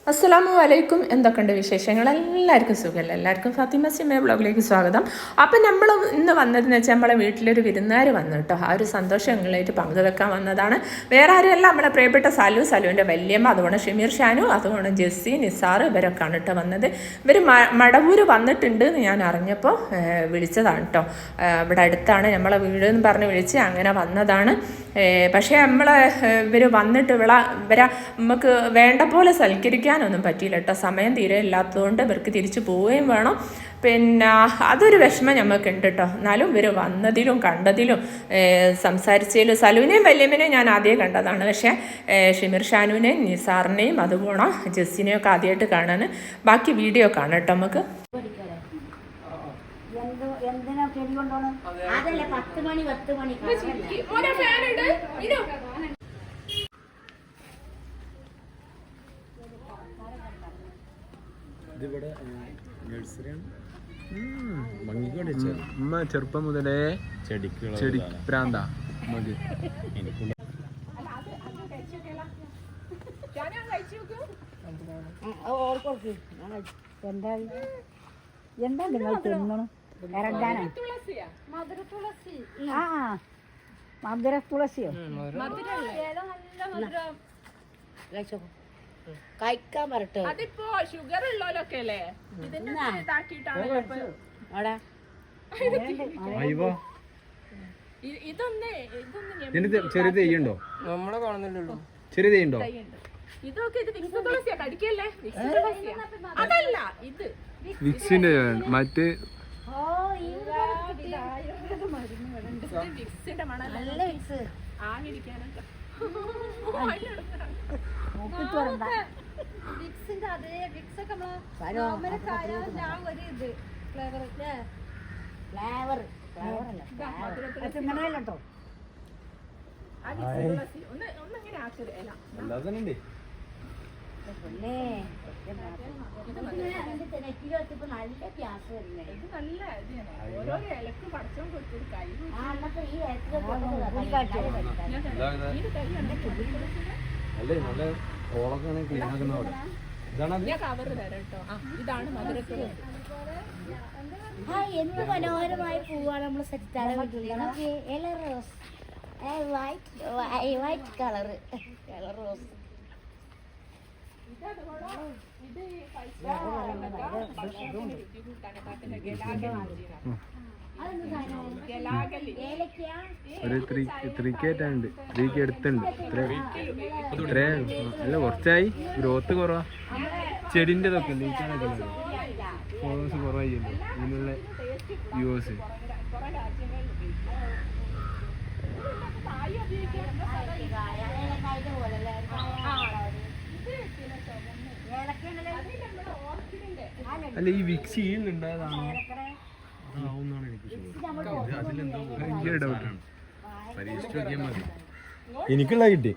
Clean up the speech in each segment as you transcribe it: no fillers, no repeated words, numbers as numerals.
അസ്സലാമു അലൈക്കും. എന്തൊക്കെയുണ്ട് വിശേഷങ്ങൾ? എല്ലാവർക്കും സുഖമല്ല. എല്ലാവർക്കും ഫാത്തിമ സിമ ബ്ലോഗിലേക്ക് സ്വാഗതം. അപ്പം നമ്മൾ ഇന്ന് വന്നതെന്ന് വെച്ചാൽ നമ്മളെ വീട്ടിലൊരു വിരുന്നുകാർ വന്നു കേട്ടോ. ആ ഒരു സന്തോഷം ഞങ്ങളായിട്ട് പങ്കുവെക്കാൻ വന്നതാണ്. വേറെ ആരുമല്ല, നമ്മളെ പ്രിയപ്പെട്ട സലുവിൻ്റെ വല്യമ്മ, അതുകൊണ്ട് ഷമീർ ഷാനു, അതുകൊണ്ട് ജെസ്സി, നിസാർ, ഇവരൊക്കെയാണ് കേട്ടോ വന്നത്. ഇവർ മടവൂർ വന്നിട്ടുണ്ട് എന്ന് ഞാൻ അറിഞ്ഞപ്പോൾ വിളിച്ചതാണ് കേട്ടോ. ഇവിടെ അടുത്താണ് നമ്മളെ വീട് എന്ന് പറഞ്ഞ് വിളിച്ച് അങ്ങനെ വന്നതാണ്. പക്ഷേ ഇവർ വന്നിട്ട് ഇവരെ നമുക്ക് വേണ്ട പോലെ സൽക്കരിക്കാനൊന്നും പറ്റിയില്ല കേട്ടോ. സമയം തീരെ ഇല്ലാത്തതുകൊണ്ട് ഇവർക്ക് തിരിച്ചു പോവുകയും വേണം. പിന്നെ അതൊരു വിഷമം ഞമ്മക്കുണ്ട് കേട്ടോ. എന്നാലും ഇവർ വന്നതിലും കണ്ടതിലും സംസാരിച്ചതിലും സലുവിനെയും വല്യമ്മനെയും ഞാൻ ആദ്യം കണ്ടതാണ്. പക്ഷേ ഷമീർ ഷാനുവിനെയും നിസാറിനെയും അതുപോലെ ജസ്സിനെയും ഒക്കെ ആദ്യമായിട്ട് കാണാൻ. ബാക്കി വീഡിയോ കാണാം കേട്ടോ നമുക്ക്. അതല്ല 10 മണി ചെറുപ്പം മുതലേ ചെടി പ്രാന്താ മതി. എന്താ നിങ്ങൾ തിന്നണം? മധുര തുളസിയോ കഴിക്കാൻ പറട്ടെ. അതിപ്പോ ഷുഗർ ഉള്ളവരൊക്കെ അല്ലേ ചെറിയ തെയ്യുണ്ടോ? നമ്മളെ കാണുന്നില്ലല്ലോ. ചെറിയ തെയ്യുണ്ടോ? ഇതൊക്കെ ഇത് വിക്സ് തുളസിയാ. കടിക്കല്ലേ? അതല്ല ഇത് വിക്സിന്റെ മറ്റ് വിക്സിന്റെ മണം ആയിരിക്കാനൊക്കെ വിക്സിന്റെ അതേ വിക്സ് ഒക്കെ ഒരു ഫ്ലേവർ തിന്നണല്ലോ. ഒന്നിങ്ങനെ ആക്കില്ല. നല്ല ഗ്യാസ് വരുന്നേ. ഇത് നല്ല ഓരോരോ ഇലക്ക് പടച്ചോൻ കൊടുത്തൊരു കൈ. കവറ് തരാം കേട്ടോ. ഇതാണ് മധുരത്തുളസി. എന്ത് മനോഹരമായ പൂവാണ് നമ്മൾ സെറ്റാണ്. Rose white colour rose. ഒരു 3K എടുത്തുണ്ട്. ഇത്ര അല്ല, കുറച്ചായി ഗ്രോത്ത് കുറവാ. ചെടിൻ്റെ ഇതൊക്കെ ഫോളോവേഴ്സ് കുറവായില്ലോ ഇതിനുള്ള വ്യൂവേഴ്സ്. അല്ല, ഈ വിക്സ് ചെയ്യുന്നുണ്ടായതാണോ ആവുന്നാണ് എനിക്ക് ഡൗട്ടാണ്. പരീക്ഷിച്ച് നോക്കിയാൽ മതി. എനിക്കുള്ള കിട്ടി.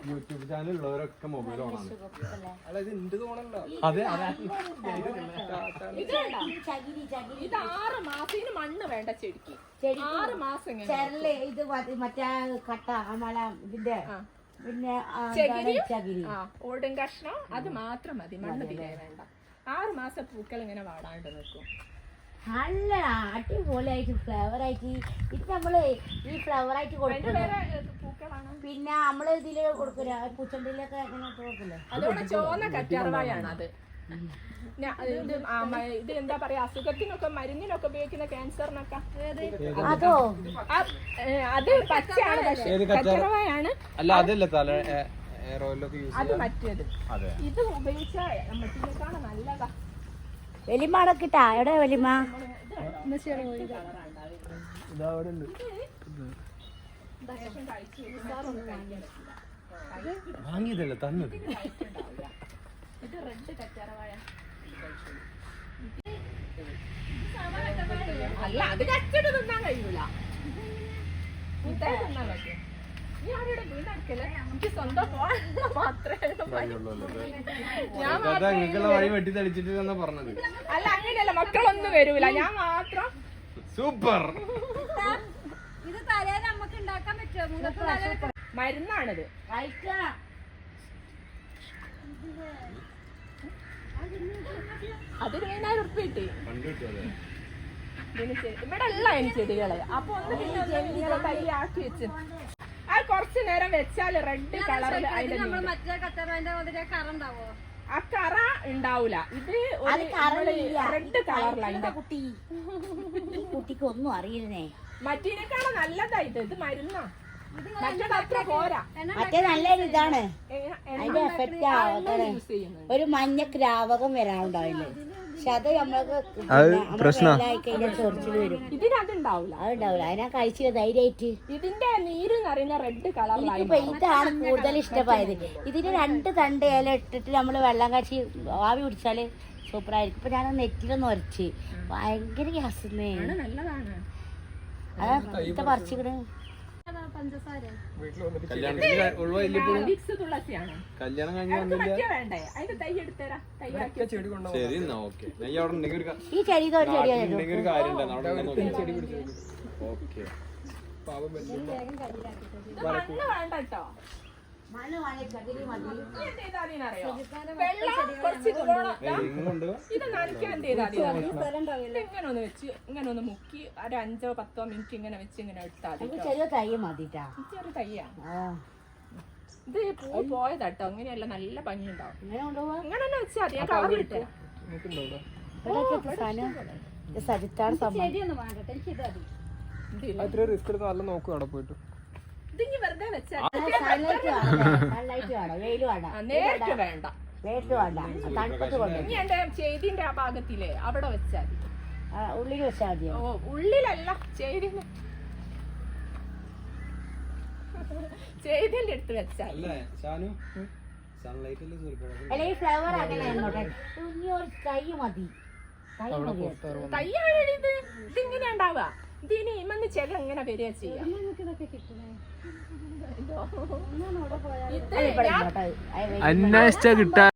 യൂട്യൂബ് ചാനലുള്ളവരൊക്കെ മൊബൈൽ ഓണാണ്. അല്ല, ഇത് ഉണ്ട് തോന്നണ്ടോ? അതെ അതെ. ഇത് 6 മാസത്തിന് മണ്ണ് വേണ്ട ചെടിക്ക്. 6 മാസം ഇത് മറ്റേ കട്ട മല ഇതിന്റെ പിന്നെ ചകിരി ഓടും കഷ്ണം അത് മാത്രം മതി. മണ്ണ് തീരെ വേണ്ട. 6 മാസം പൂക്കൾ ഇങ്ങനെ വാടാണ്ട് നിൽക്കും. നല്ല അടിപൊളിയായിട്ട് ഫ്ലവർ ആയിട്ട് ഇത് നമ്മള് ഈ ഫ്ലവർ ആയിട്ട് കൊടുക്കില്ല. പിന്നെ നമ്മള് ഇതില് കൊടുക്കില്ല, പൂച്ചണ്ടിലൊക്കെ അങ്ങനെ കൊടുക്കില്ലേ. അതുകൊണ്ട് ചോന്ന കറ്റാർവാഴയാണ് അത്. ഇത് എന്താ പറയാ, അസുഖത്തിനൊക്കെ മരുന്നിനൊക്കെ ഉപയോഗിക്കുന്ന ക്യാൻസറിനൊക്കെ. അതോ അത് പച്ചയാണ്. കറ്റാർവാഴയാണ്. അല്ല, അതല്ല അത് മറ്റേത്. ഇത് ഉപയോഗിച്ചാൽ മറ്റേക്കാണ് നല്ലതാ. വലിയമാടെ കിട്ടാ. എവിടെ വലിയമ്മ? വാങ്ങിയതല്ല, തന്നത്. ഇത് റെഡ് കറ്റാർവാഴ. അല്ല, അത് കച്ചിട്ട് തിന്നാൻ കഴിയൂല. ഇതാ തിന്നാൻ പറ്റും. ഞാനിവിടെ വീടെടുക്കല് എനിക്ക് സ്വന്തം പോകാനുള്ള മാത്രമേ നിങ്ങൾക്കുള്ള വഴി വെട്ടി തെളിച്ചിട്ട് എന്നാ പറഞ്ഞത്. അല്ല അങ്ങനെയല്ല, മക്കളൊന്നും വരൂല, ഞാൻ മാത്രം. സൂപ്പർ. ഇത് തലേന്ന് നമുക്ക് ഉണ്ടാക്കാൻ പറ്റുമോ? മരുന്നാണിത്. കഴിക്കാം. 10,000 ഉറുപ്പിക കിട്ടി കണ്ടുകിട്ടിയല്ലേ? ഇവിടെ ഉള്ള അതിന് ചെടികള്. അപ്പൊ ഒന്ന് പിന്നെ ഇങ്ങനെ തൈ ആക്കി വെച്ച് അത് കുറച്ചു നേരം വെച്ചാൽ റെഡ് കളറിൽ അതിന്റെ നമ്മൾ മറ്റേ കത്തറന്റെ അതിന്റെ കറ ഉണ്ടാവോ? ആ കറ ഉണ്ടാവൂല. ഇത് റെഡ് കളറിൽ അതിന്റെ കുട്ടി ഈ കുട്ടിക്ക് ഒന്നും അറിയില്ലേ. മറ്റേനേക്കാണ് നല്ലതായിട്ട്. ഇത് മരുന്നാ, മറ്റേത് അത്ര പോരാ. മറ്റേ നല്ലൊരു ഇതാണ്, അതിന്റെ എഫക്റ്റ് ആവട്ടെ. യൂസ് ചെയ്യുന്നത് ഒരു മഞ്ഞ ദ്രാവകം വരാനുണ്ടാവില്ലേ, പക്ഷെ അത് നമ്മൾക്ക് കഴിഞ്ഞാൽ ചൊറിച്ചിൽ വരും. ഇതിനതുണ്ടാവൂല, അതുണ്ടാവില്ല. അതിനാ കഴിച്ചില്ല ധൈര്യമായിട്ട്. ഇതിന്റെ നീര് നിറയുന്ന റെഡ് കളറിലായി. ഇപ്പൊ ഇതാണ് കൂടുതൽ ഇഷ്ടമായത്. ഇതിന് 2 തണ്ട് ഇല ഇട്ടിട്ട് നമ്മൾ വെള്ളം കാച്ചി ആവി പിടിച്ചാല് സൂപ്പറായിരിക്കും. ഇപ്പൊ ഞാൻ നെറ്റിലൊന്ന് ഉരച്ച് ഭയങ്കര ഗ്യാസന്നേ. നല്ലതാണ്. അതാ ഇത്ത പറിച്ചിക്കണ്. പഞ്ചസാര വിക്സ് തുളസിയാണ്. കല്യാണം കഴിഞ്ഞ് മറ്റേ വേണ്ടേ? അതിന്റെ തൈ എടുത്തരാ, തൈയാക്കി ശരി എന്നാ ഓക്കെ. ഞാൻ അവിടെ ഉണ്ടെങ്കിൽ ഒരു ഈ ചെടിയുടെ ഒരു ചെടിയാണ്. ഒരു കാര്യം ഉണ്ടായിരുന്നു അവിടെ ഓക്കെ. മണ്ണ് വേണ്ട കേട്ടോ. എന്തെയ്താറിയോ? വെള്ളം കുറച്ച് ഇത് നനയ്ക്കാൻ എന്തെയ്താറിയോ? ഇങ്ങനെ ഒന്ന് വെച്ച് ഇങ്ങനെ ഒന്ന് മുക്കി ഒരു 5-10 മിനിറ്റ് ഇങ്ങനെ വെച്ച് ഇങ്ങനെ എടുത്താൽ ചെറിയ തൈ മതിട്ടാ. ചെറിയ തയ്യാ. ഇത് പൂ പോയതാട്ടോ. അങ്ങനെയല്ല, നല്ല ഭംഗി ഉണ്ടാവും. ഇങ്ങനെ കൊണ്ടുപോവാ. അങ്ങനെ തന്നെ വെച്ചാൽ മതി. ഞാൻ കവർ കിട്ടാം. സജിത്താണ് സംഭവം. ചെടിയൊന്നും വേണ്ടട്ടെ, എനിക്ക് ഇത് മതി. അത്ര റിസ്ക് എടുത്ത് നല്ല നോക്കും അവിടെ പോയിട്ട്. ഇതിങ്ങി വെറുതെ വെച്ചാൽ സൺലൈറ്റ് വേണം, വെയിൽ വേണം, നേരിട്ട് വേണ്ട, വെയിറ്റ് വേണ്ട, തണുപ്പത്ത് കൊണ്ട് ഇനി എന്റെ ചെയ്തിന്റെ ആ ഭാഗത്തില്ലേ അവിടെ വെച്ചാൽ മതി. ഉള്ളിൽ വെച്ചാൽ മതിയോ? ഓ, ഉള്ളിലല്ല, ചെയ്തിന് ചെയ്തിന്റെ അടുത്ത് വെച്ചാൽ അല്ലേ ഷാനു? സൺലൈറ്റ് അല്ലേ അല്ല ഈ ഫ്ലവർ അങ്ങനെ ആയിക്കോട്ടെ. ഇനി ഒരു തൈ മതി, തൈ മതി. തയ്യാണ് ഇത്. ഇതിങ്ങനെ ഉണ്ടാവുക. ഇതിന് ഇമ്മന്ന് ചെല ഇങ്ങനെ വരിക ചെയ്യാം. ഇതൊക്കെ കിട്ടണേ ഇത് ഇവിടെ ഇങ്ങോട്ട് അന്വേഷിച്ച കിട്ടാൻ